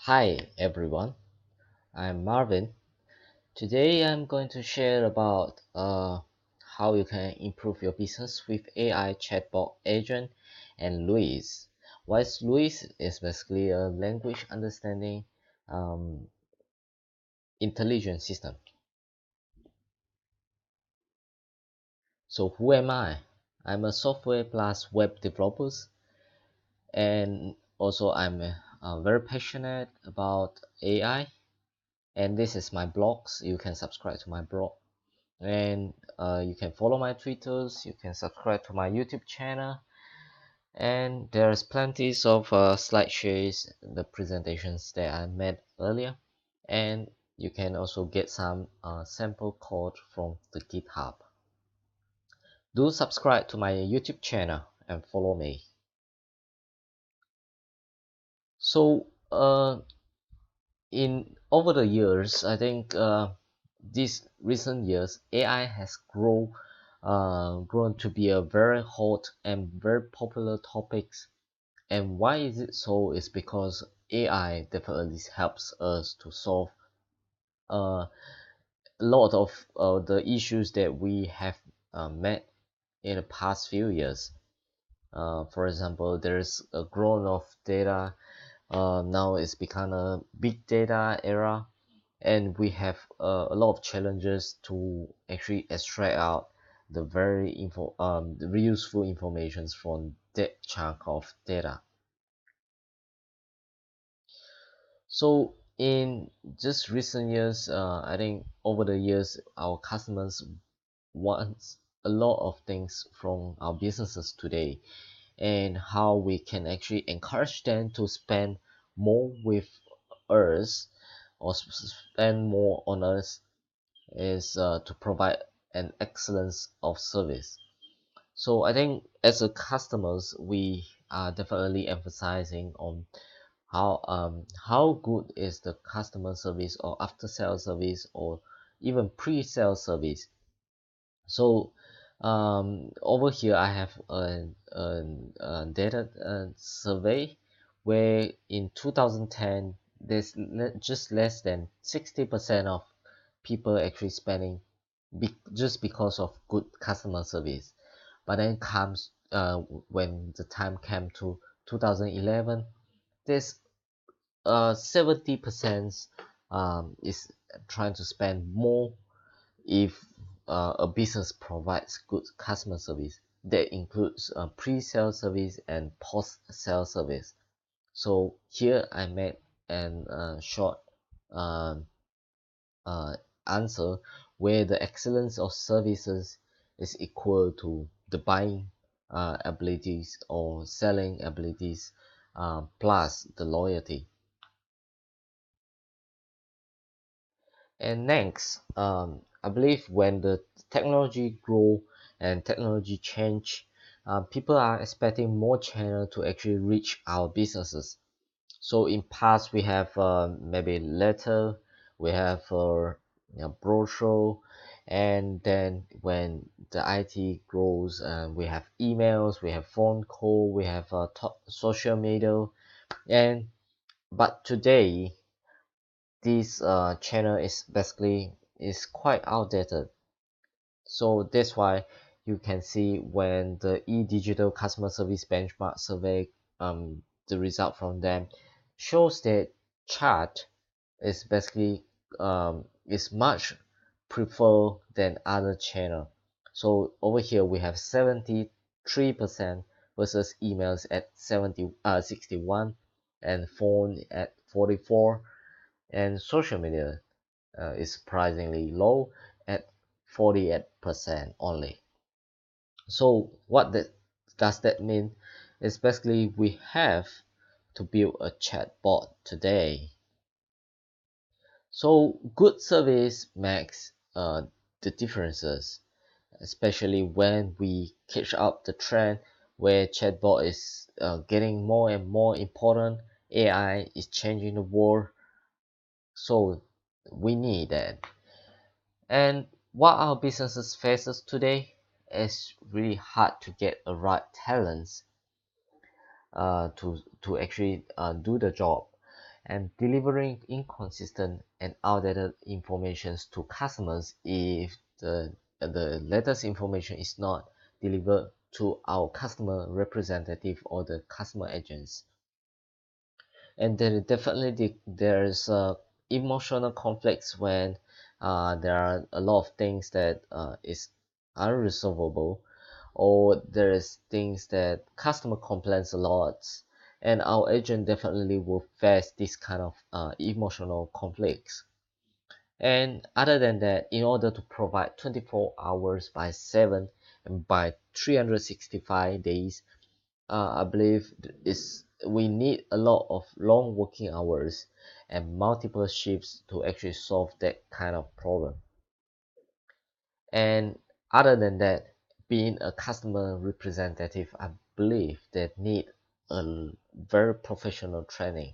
Hi everyone, I'm Marvin. Today I'm going to share about how you can improve your business with AI chatbot agent and Luis. What is Luis is basically a language understanding um, intelligence system. So who am I? I'm a software plus web developer, and also I'm very passionate about AI, and this is my blogs. You can subscribe to my blog, and you can follow my twitters, you can subscribe to my YouTube channel, and there's plenty of slideshows, the presentations that I made earlier, and you can also get some sample code from the GitHub. Do subscribe to my YouTube channel and follow me. So in over the years, I think these recent years AI has grown to be a very hot and very popular topics. And why is it so? Is because AI definitely helps us to solve a lot of the issues that we have met in the past few years. For example, there's a growth of data. Now it's become a big data era, and we have a lot of challenges to actually extract out the useful informations from that chunk of data. So in just recent years, I think over the years our customers want a lot of things from our businesses today, and how we can actually encourage them to spend more with us, or spend more on us, is to provide an excellence of service. So I think as a customers, we are definitely emphasizing on how good is the customer service or after sales service or even pre-sale service. So over here I have a data survey where in 2010 there's just less than 60% of people actually spending just because of good customer service. But then comes when the time came to 2011, there's 70% is trying to spend more if a business provides good customer service. That includes pre-sale service and post-sale service. So here I made an short um, uh, answer where the excellence of services is equal to the buying abilities or selling abilities plus the loyalty. And next, I believe when the technology grow and technology change, people are expecting more channel to actually reach our businesses. So in past we have maybe letter, we have brochure, and then when the IT grows, we have emails, we have phone call, we have social media, and but today this channel is basically is quite outdated. So that's why you can see when the e-digital customer service benchmark survey, the result from them shows that chat is basically is much preferred than other channel. So over here we have 73% versus emails at 61, and phone at 44, and social media is surprisingly low at 48% only. So what does that mean? It's basically we have to build a chatbot today. So good service makes the differences, especially when we catch up the trend where chatbot is getting more and more important. AI is changing the world, so we need that. And what our businesses faces today is really hard to get the right talents to actually do the job. and delivering inconsistent and outdated information to customers if the latest information is not delivered to our customer representative or the customer agents. And there definitely there's emotional conflicts when there are a lot of things that is unresolvable, or there's things that customer complains a lot, and our agent definitely will face this kind of emotional conflicts. And other than that, in order to provide 24 hours by 7 and by 365 days, I believe is we need a lot of long working hours and multiple shifts to actually solve that kind of problem. And other than that, being a customer representative, I believe that need a very professional training.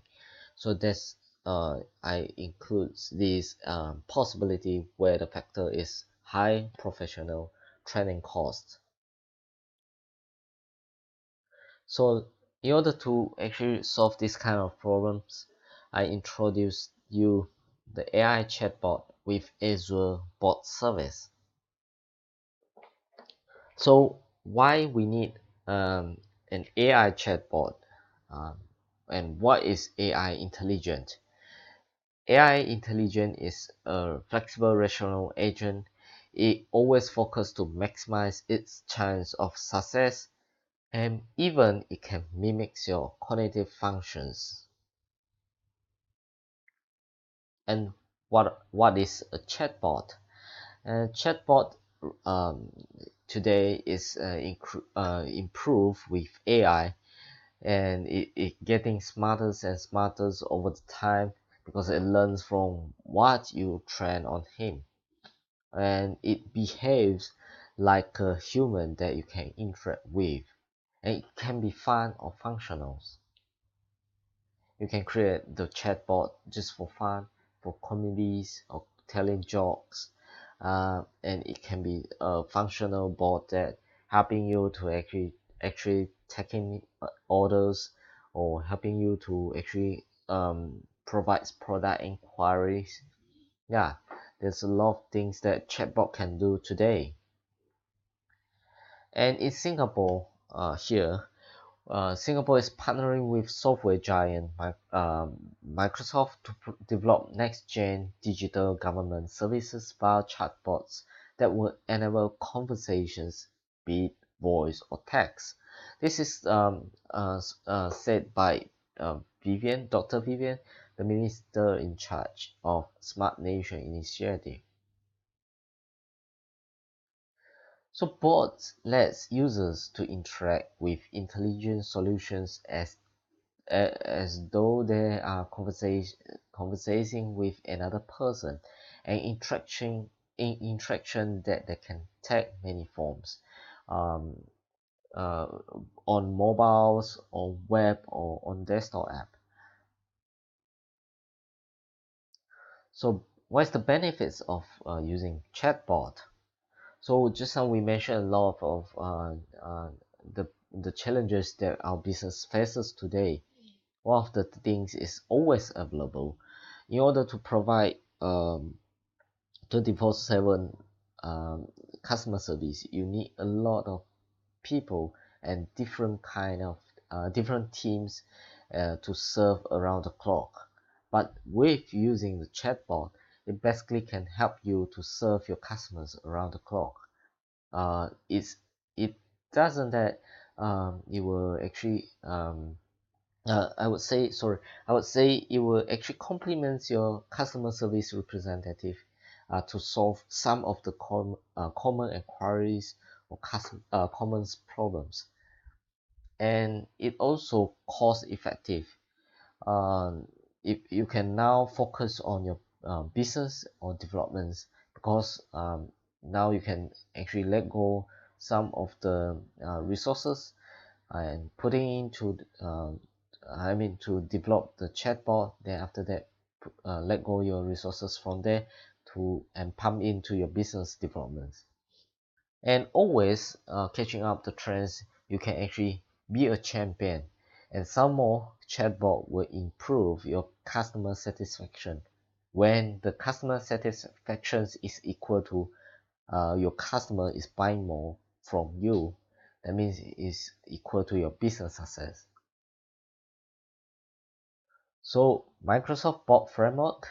So that's I includes this possibility where the factor is high professional training cost. So in order to actually solve this kind of problems, I introduce you the AI chatbot with Azure Bot Service. So why we need an AI chatbot, um, and what is AI intelligent? AI intelligent is a flexible rational agent. It always focuses to maximize its chance of success, and even it can mimic your cognitive functions. And what is a chatbot? A chatbot um, today is improved with AI, and it getting smarter and smarter over the time because it learns from what you train on him, and it behaves like a human that you can interact with, and it can be fun or functional. You can create the chatbot just for fun, for comedies or telling jokes, and it can be a functional bot that helping you to actually taking orders, or helping you to actually provide product inquiries. Yeah, there's a lot of things that chatbot can do today. And in Singapore, Singapore is partnering with software giant Microsoft to develop next-gen digital government services via chatbots that will enable conversations, be it voice or text. This is said by Dr. Vivian, the minister in charge of Smart Nation Initiative. So bots lets users to interact with intelligent solutions as though they are conversing with another person, and interaction that can take many forms, um, uh, on mobiles, on web, or on desktop app. So what's the benefits of using chatbot? So just now we mentioned a lot of the challenges that our business faces today. One of the things is always available. In order to provide 24/7 um, customer service, you need a lot of people and different kind of different teams to serve around the clock. But with using the chatbot, it basically can help you to serve your customers around the clock. It doesn't that it will actually I would say it will actually complement your customer service representative to solve some of the common inquiries or common problems. And it also cost effective. If you can now focus on your business or developments, because now you can actually let go some of the resources and putting into to develop the chatbot. Then after that, let go your resources from there to and pump into your business developments. And always catching up the trends, you can actually be a champion And some more, chatbot will improve your customer satisfaction. When the customer satisfaction is equal to your customer is buying more from you, that means it is equal to your business success. So Microsoft Bot Framework.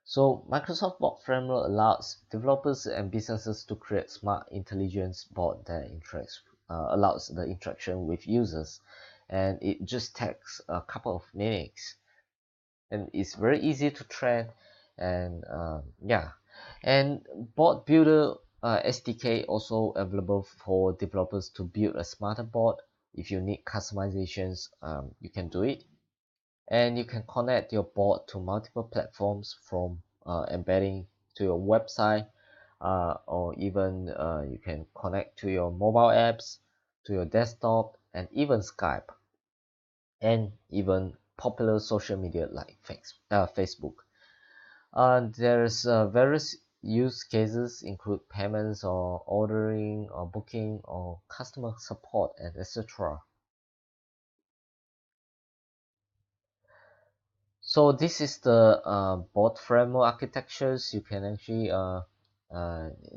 So Microsoft Bot Framework allows developers and businesses to create smart intelligence bot that allows the interaction with users, and it just takes a couple of minutes, and it's very easy to train. And yeah, and Bot Builder SDK also available for developers to build a smarter bot. If you need customizations, you can do it. And you can connect your bot to multiple platforms, from embedding to your website, or even you can connect to your mobile apps, to your desktop, and even Skype, and even popular social media like Facebook. There's various use cases include payments or ordering or booking or customer support and etc. So this is the bot framework architectures. You can actually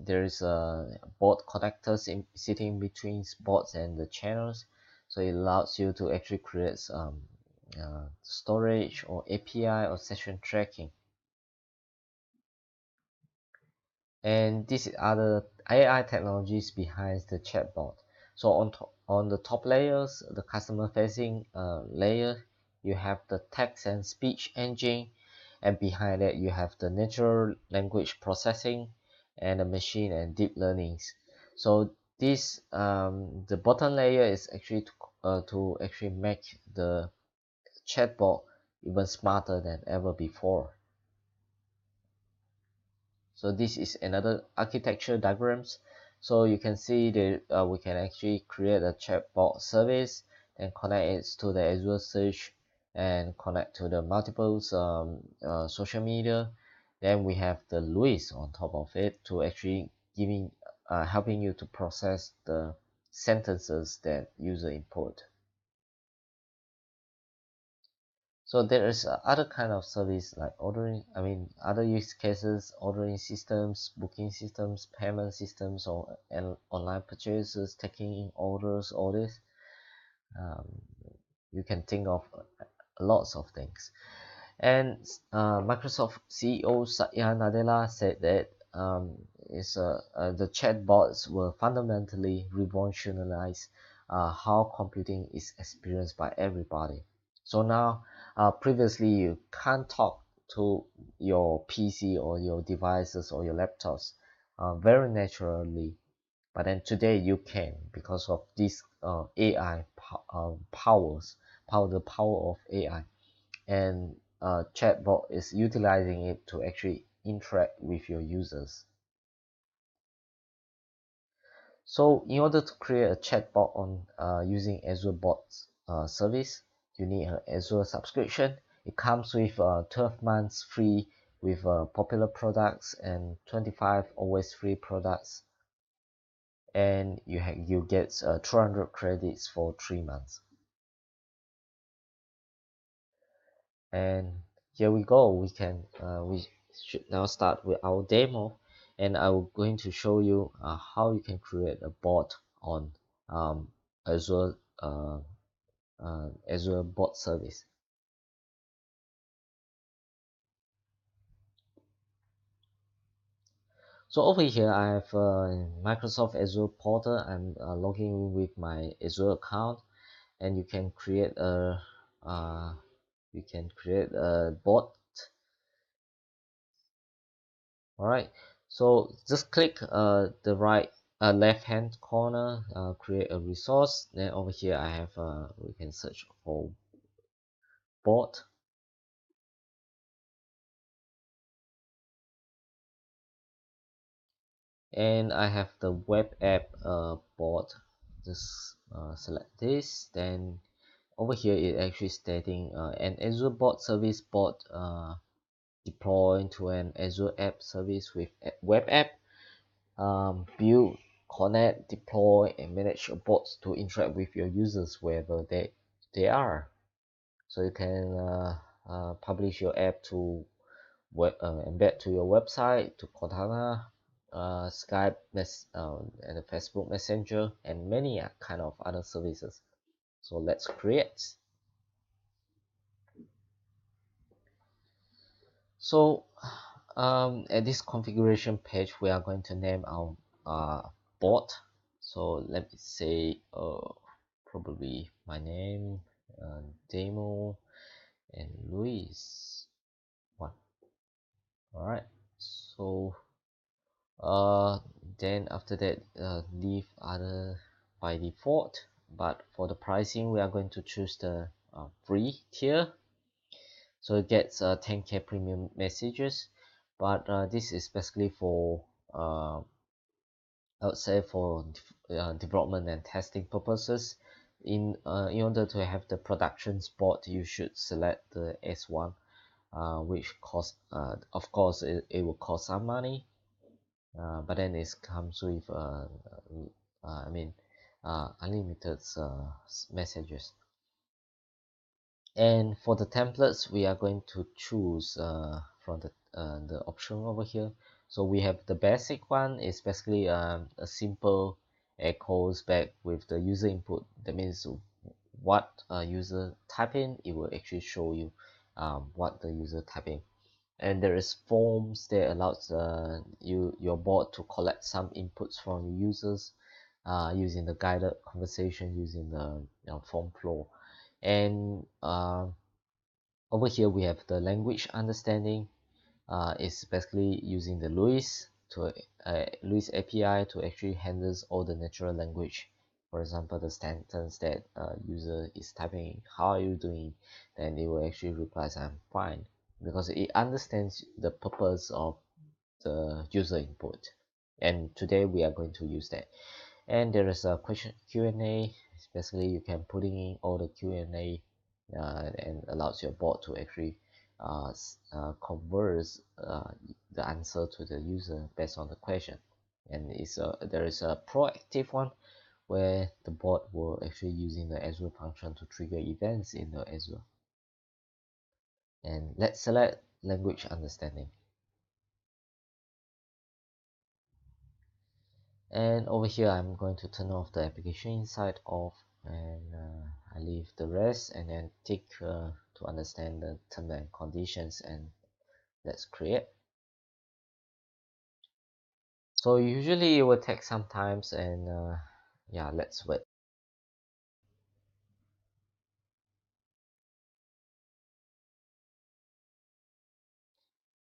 there is a bot connectors sitting between bots and the channels, so it allows you to actually create storage or API or session tracking. And these are the AI technologies behind the chatbot. So on the top layers, the customer facing layer, you have the text and speech engine, and behind that you have the natural language processing and the machine and deep learnings. So this the bottom layer is actually to actually make the chatbot even smarter than ever before. So this is another architecture diagrams. So you can see that we can actually create a chatbot service and connect it to the Azure search and connect to the multiple social media. Then we have the Luis on top of it to actually helping you to process the sentences that user input. So there is other kind of service like other use cases, ordering systems, booking systems, payment systems, or and online purchases, taking in orders, all this. Um, you can think of lots of things. And Microsoft CEO Satya Nadella said that the chatbots will fundamentally revolutionize how computing is experienced by everybody. So now, previously you can't talk to your PC or your devices or your laptops very naturally, but then today you can, because of this AI the power of AI, and chatbot is utilizing it to actually interact with your users. So in order to create a chatbot on using Azure Bot service, you need an Azure subscription. It comes with 12 months free with popular products and 25 always free products, and you get 200 credits for 3 months. And here we go. We should now start with our demo, and I'm going to show you how you can create a bot on um, Azure Azure Bot Service. So over here I have Microsoft Azure Portal. I'm logging in with my Azure account, and uh, you can create a bot. All right. So just click the left hand corner, create a resource. Then over here I have we can search for bot. And I have the web app bot. Just select this. Then over here it actually stating an Azure Bot Service bot deployed to an Azure App Service with web app build connect, deploy, and manage your bots to interact with your users wherever they are. So you can publish your app to embed to your website, to Cortana, Skype, and the Facebook Messenger, and many kind of other services. So let's create. So at this configuration page, we are going to name our bot. So let me say probably my name, demo, and Luis one. All right. So then after that, leave other by default. But for the pricing, we are going to choose the free tier. So it gets 10k premium messages, but this is basically for I would say for development and testing purposes. In order to have the production spot, you should select the S1, which cost of course it will cost some money, but then it comes with I mean unlimited messages. And for the templates, we are going to choose from the option over here. So we have the basic one is basically a simple echoes back with the user input. That means what user type in, it will actually show you what the user type in. And there is forms that allows your bot to collect some inputs from users using the guided conversation, using the form flow. And over here we have the language understanding. It's basically using the Luis API to actually handles all the natural language. For example, the sentence that user is typing, how are you doing, then it will actually replies, I'm fine, because it understands the purpose of the user input. And today we are going to use that. And there is a question Q&A. Basically you can put in all the Q&A and allows your bot to actually converse the answer to the user based on the question. And there is a proactive one where the bot will actually using the Azure function to trigger events in the Azure. And let's select language understanding. And over here I'm going to turn off the application insight off, and I leave the rest and then tick to understand the terms and conditions, and let's create. So usually it will take some times, and yeah, let's wait.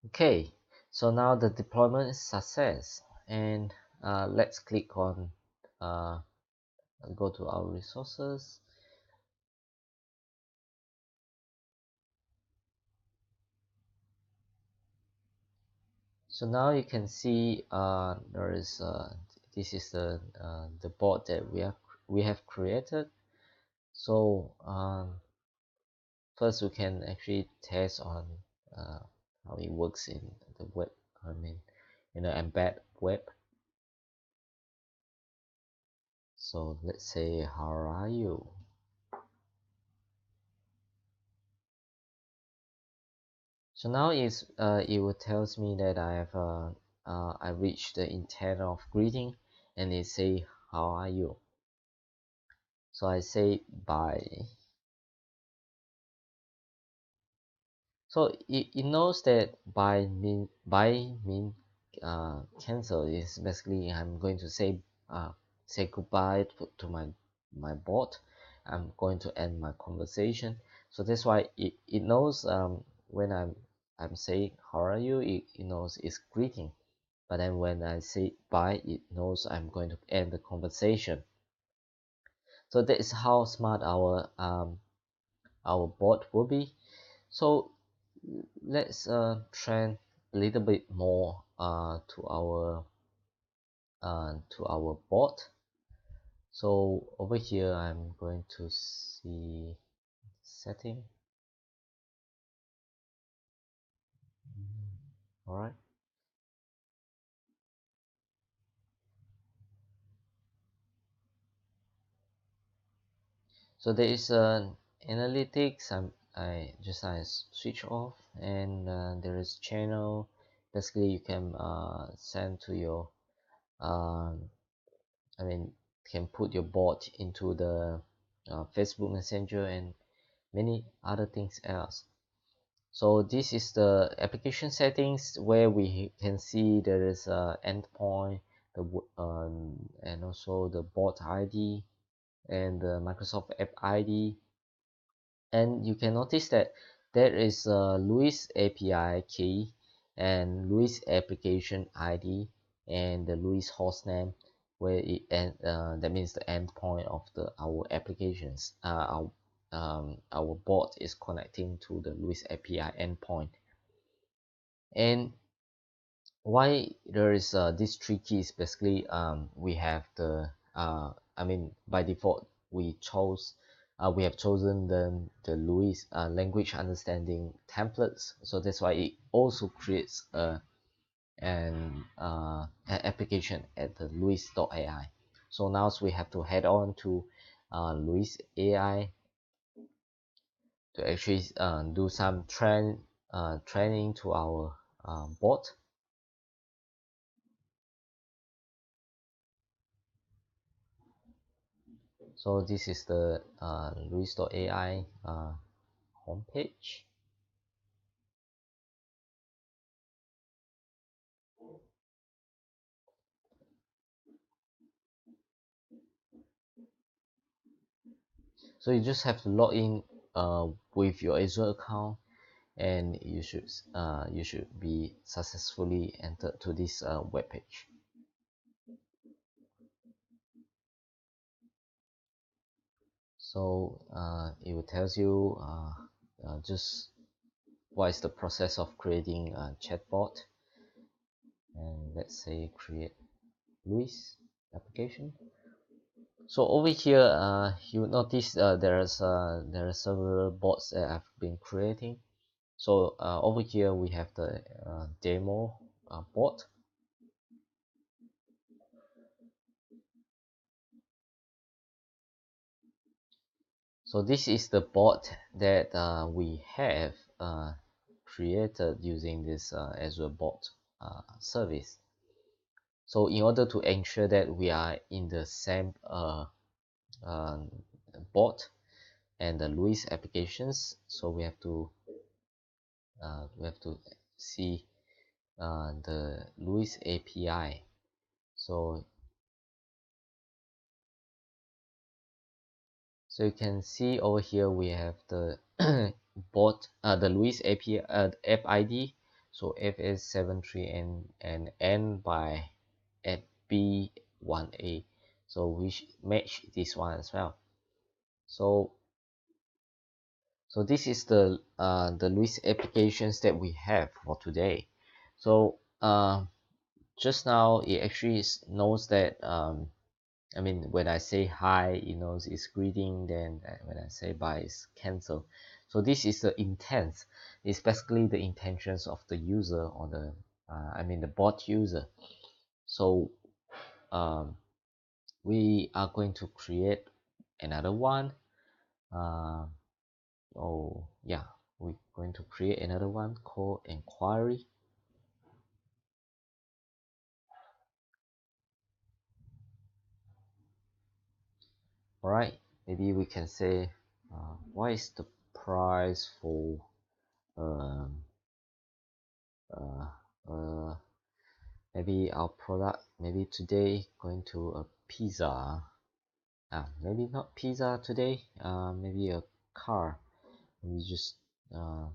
Okay, so now the deployment is success, and let's click on go to our resources. So now you can see there is this is the bot that we have created. So first we can actually test on how it works in the web. I mean, in the embed web. So let's say, how are you? So now it will tells me that I reached the intent of greeting, and it say, how are you? So I say bye. So it knows that by mean cancel is basically I'm going to say goodbye to my bot. I'm going to end my conversation. So that's why it knows when I'm saying how are you, it knows it's greeting. But then when I say bye, it knows I'm going to end the conversation. So that is how smart our bot will be. So let's train a little bit more to our bot. So over here I'm going to see setting. All right. So there is analytics. I switch off, and there is channel. Basically you can send to your um, I mean can put your bot into the Facebook Messenger and many other things else. So this is the application settings where we can see there is a endpoint, and also the bot ID and the Microsoft App ID. And you can notice that there is a Louis API key and Louis application ID and the Louis hostname, where it and that means the endpoint of the our applications. Our bot is connecting to the Louis API endpoint. And why there is this three keys? Basically we have the by default we have chosen the Louis language understanding templates, so that's why it also creates an application at the Louis.ai. So now we have to head on to Louis AI to actually do some training to our bot. So this is the Louis.ai homepage. So you just have to log in with your Azure account, and you should be successfully entered to this web page. So it will tells you just what is the process of creating a chatbot, and let's say create Louis application. So over here you will notice there are several bots that I've been creating. So over here we have the demo bot. So this is the bot that we have created using this Azure Bot service. So in order to ensure that we are in the same uh, bot and the Louis applications, so we have to see the Louis API. So you can see over here we have the the Louis API app ID. So FS73 and N by FB1A. So we match this one as well. So this is the Louis applications that we have for today. So just now it actually knows that when I say hi, it knows it's greeting. Then when I say bye, it's cancel. So this is the intent. It's basically the intentions of the user, or the bot user. So we are going to create another one. Uh, oh yeah, we're going to create another one called inquiry. All right, maybe we can say, what is the price for um, uh, uh, maybe our product, maybe today going to a pizza, maybe not pizza today, maybe a car. We just uh,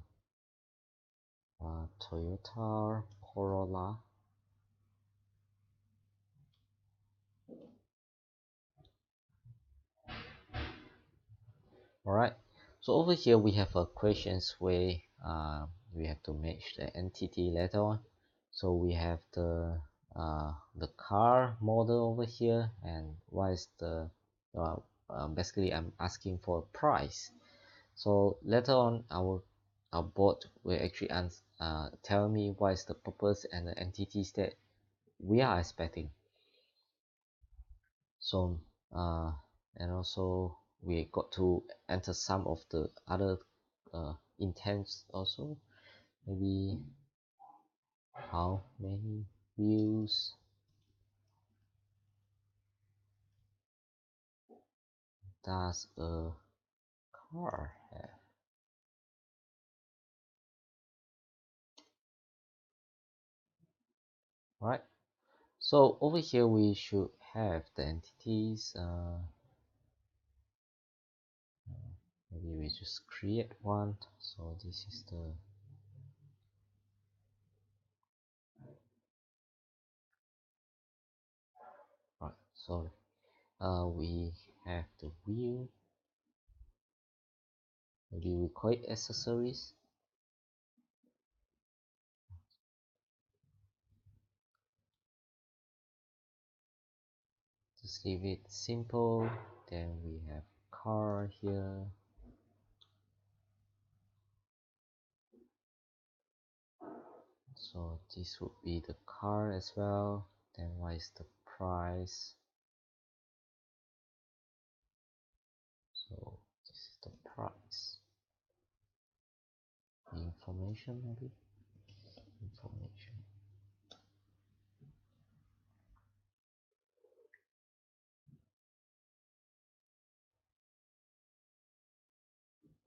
Toyota Corolla. All right, so over here we have a questions where we have to match the entity later on. So we have the car model over here, and what is the basically I'm asking for a price. So later on our bot will actually tell me what is the purpose and the entities that we are expecting. So and also we got to enter some of the other intents also. Maybe how many wheels does a car have? Right. So over here we should have the entities. Maybe we just create one. So this is the right. Sorry. We have the wheel. Maybe we call it accessories. Just leave it simple. Then we have car here. So this would be the car as well. Then what is the price? So this is the price. Information, maybe information.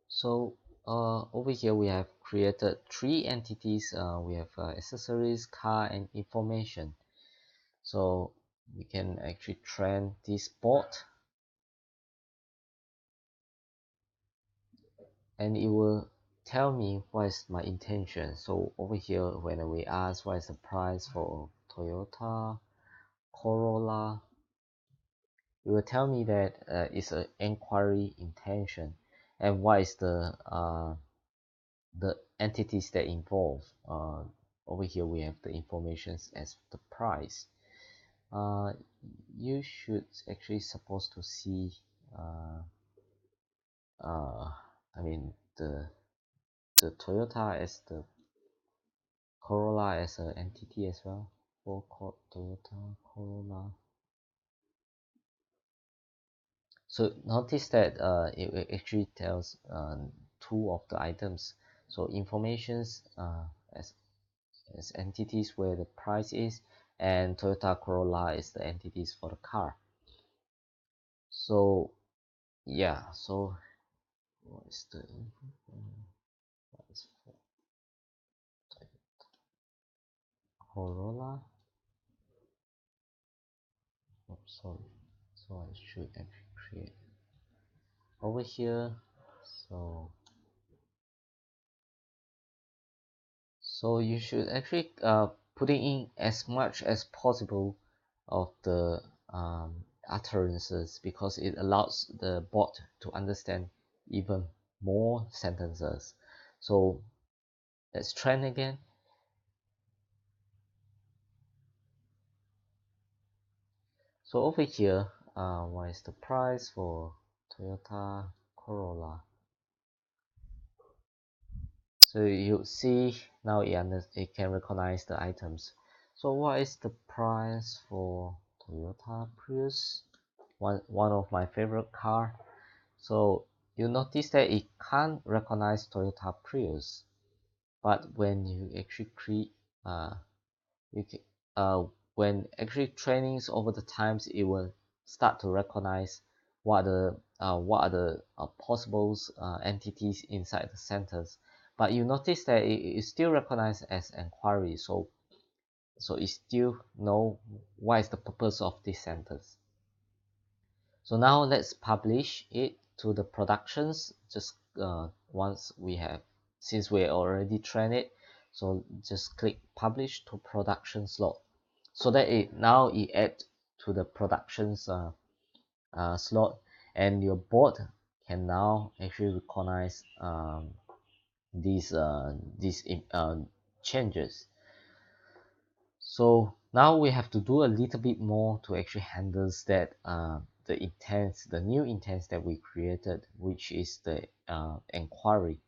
So over here we have created three entities. We have accessories, car, and information. So we can actually train this bot, and it will tell me what is my intention. So over here, when we ask what is the price for Toyota Corolla, it will tell me that it's an inquiry intention, and what is the entities that involve. Over here we have the informations as the price. You should actually supposed to see uh, uh, I mean the Toyota as the Corolla as an entity as well. For called Toyota Corolla. So notice that it actually tells two of the items. So informations as entities where the price is, and Toyota Corolla is the entities for the car. So yeah, so what is the what is for Corolla? Oh, sorry. So I should actually create over here. So you should actually putting in as much as possible of the utterances, because it allows the bot to understand even more sentences. So let's train again. So over here, what is the price for Toyota Corolla? So you see now it can recognize the items. So what is the price for Toyota Prius? One of my favorite car. So you notice that it can't recognize Toyota Prius, but when you actually create you can, when actually trainings over the times, it will start to recognize what are the possible entities inside the sentence. But you notice that it is still recognized as inquiry, so it still know what is the purpose of this sentence. So now let's publish it to the productions. Just once we have, since we already trained it, so just click publish to production slot, so that it add to the productions slot, and your bot can now actually recognize these changes. So now we have to do a little bit more to actually handle that the new intents that we created, which is the inquiry.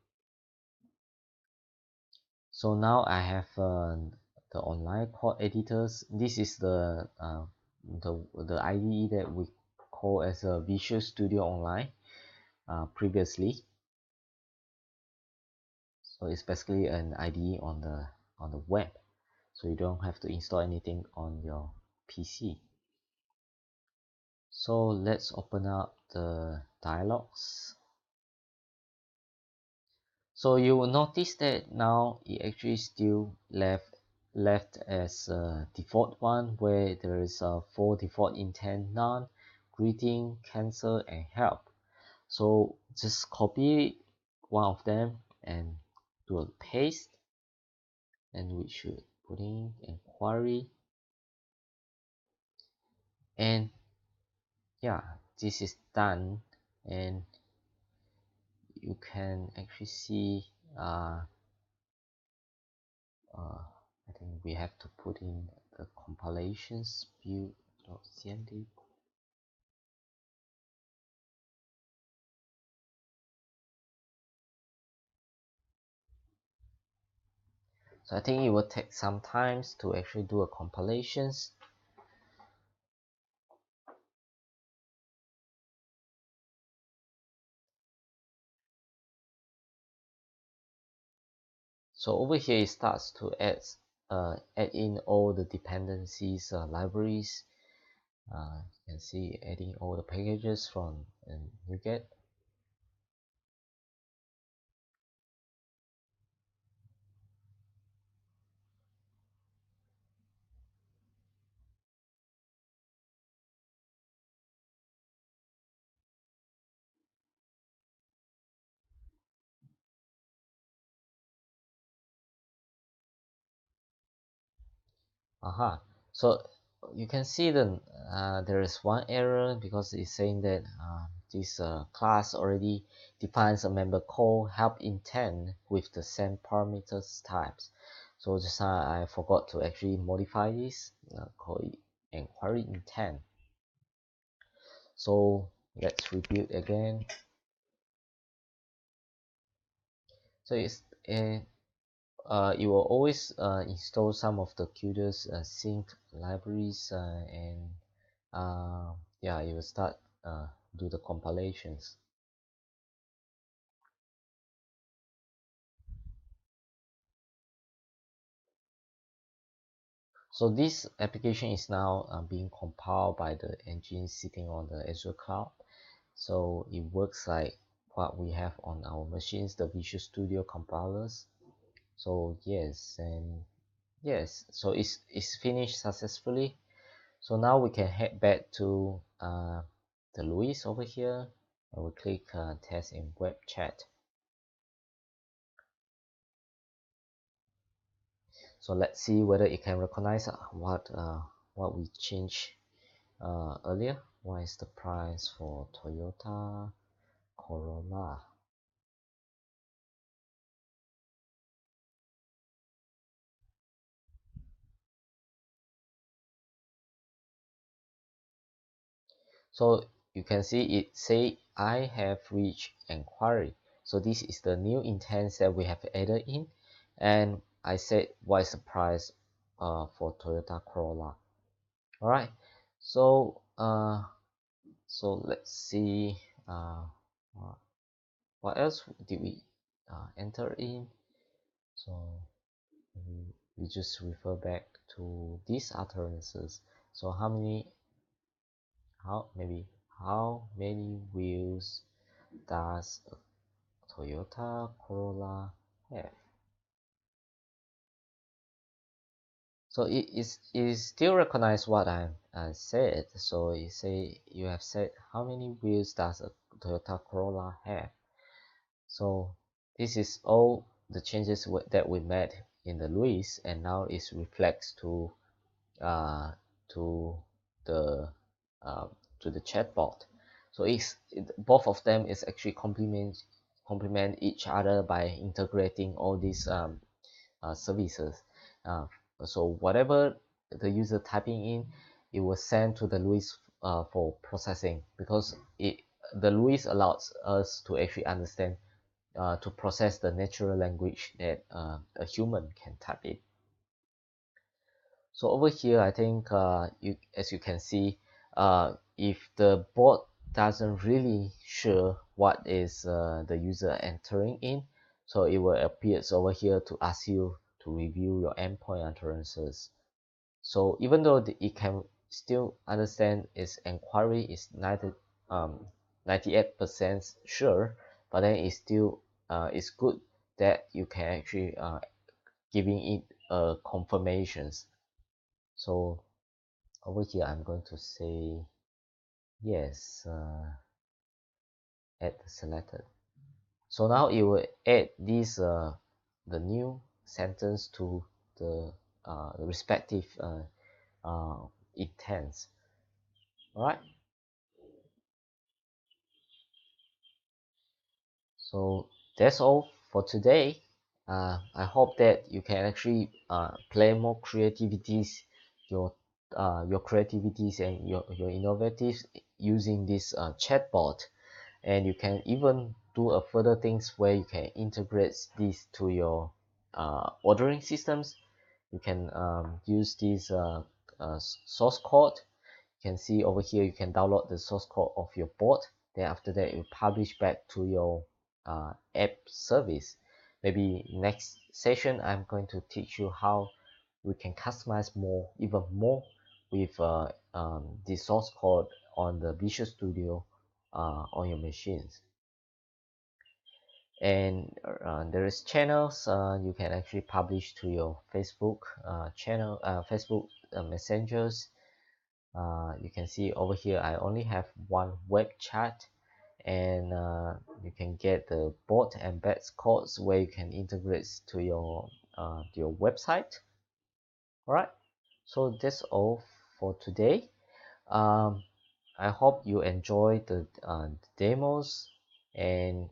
So now I have the online code editors. This is the IDE that we call as a Visual Studio Online. previously. So it's basically an IDE on the web, so you don't have to install anything on your PC. So let's open up the dialogues. So you will notice that now it actually still left as a default one, where there is a 4 default intent: none, greeting, cancel, and help. So just copy one of them and do a paste, and we should put in inquiry. And yeah, this is done, and you can actually see I think we have to put in the compilations build.cmd. So I think it will take some time to actually do a compilations. So over here it starts to add in all the dependencies, libraries. You can see adding all the packages from NuGet. Aha. So you can see that there is one error because it's saying that this class already defines a member called help intent with the same parameters types. So just I forgot to actually modify this, call it inquiry intent. So let's rebuild again. So it's you will always install some of the Qdot sync libraries, and yeah, you will start do the compilations. So this application is now being compiled by the engine sitting on the Azure cloud. So it works like what we have on our machines, the Visual Studio compilers. So yes, and yes, so it's finished successfully. So now we can head back to the LUIS over here, and we click test in web chat. So let's see whether it can recognize what we changed earlier. What is the price for Toyota Corolla? So you can see it say I have reached inquiry. So this is the new intents that we have added in, and I said what is the price for Toyota Corolla. All right. So so let's see uh, what else did we enter in. So we just refer back to these utterances. So how many wheels does a Toyota Corolla have? So it still recognize what I said. So you say you have said how many wheels does a Toyota Corolla have? So this is all the changes that we made in the LUIS, and now it reflects uh, to the uh, to the chatbot. So both of them is actually complement each other by integrating all these services. Uh, so whatever the user typing in, it will send to the LUIS for processing, because the LUIS allows us to actually understand to process the natural language that a human can type in. So over here, I think as you can see, if the bot doesn't really sure what is the user entering in, so it will appear over here to ask you to review your endpoint utterances. So even though it can still understand its inquiry is 98% sure, but then it's good that you can actually giving it confirmations. So over here I'm going to say yes, add selected. So now it will add this the new sentence to the respective intents. All right. So that's all for today. I hope that you can actually play more creativities, your your creativities and your innovatives using this chatbot, and you can even do a further things where you can integrate this to your ordering systems. You can use this source code. You can see over here you can download the source code of your bot, then after that you publish back to your app service. Maybe next session I'm going to teach you how we can customize more, even more, with the source code on the Visual Studio on your machines. And there is channels you can actually publish to your Facebook channel, Facebook messengers. You can see over here I only have one web chat, and you can get the bot embeds codes where you can integrate to your website. All right, so that's all for today. I hope you enjoy the demos, and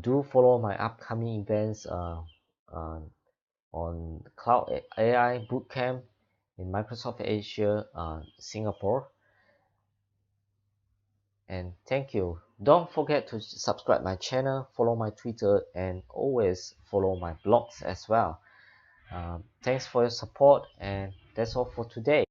do follow my upcoming events uh, on Cloud AI Bootcamp in Microsoft Asia, Singapore. And thank you. Don't forget to subscribe my channel, follow my Twitter, and always follow my blogs as well. Thanks for your support, and that's all for today.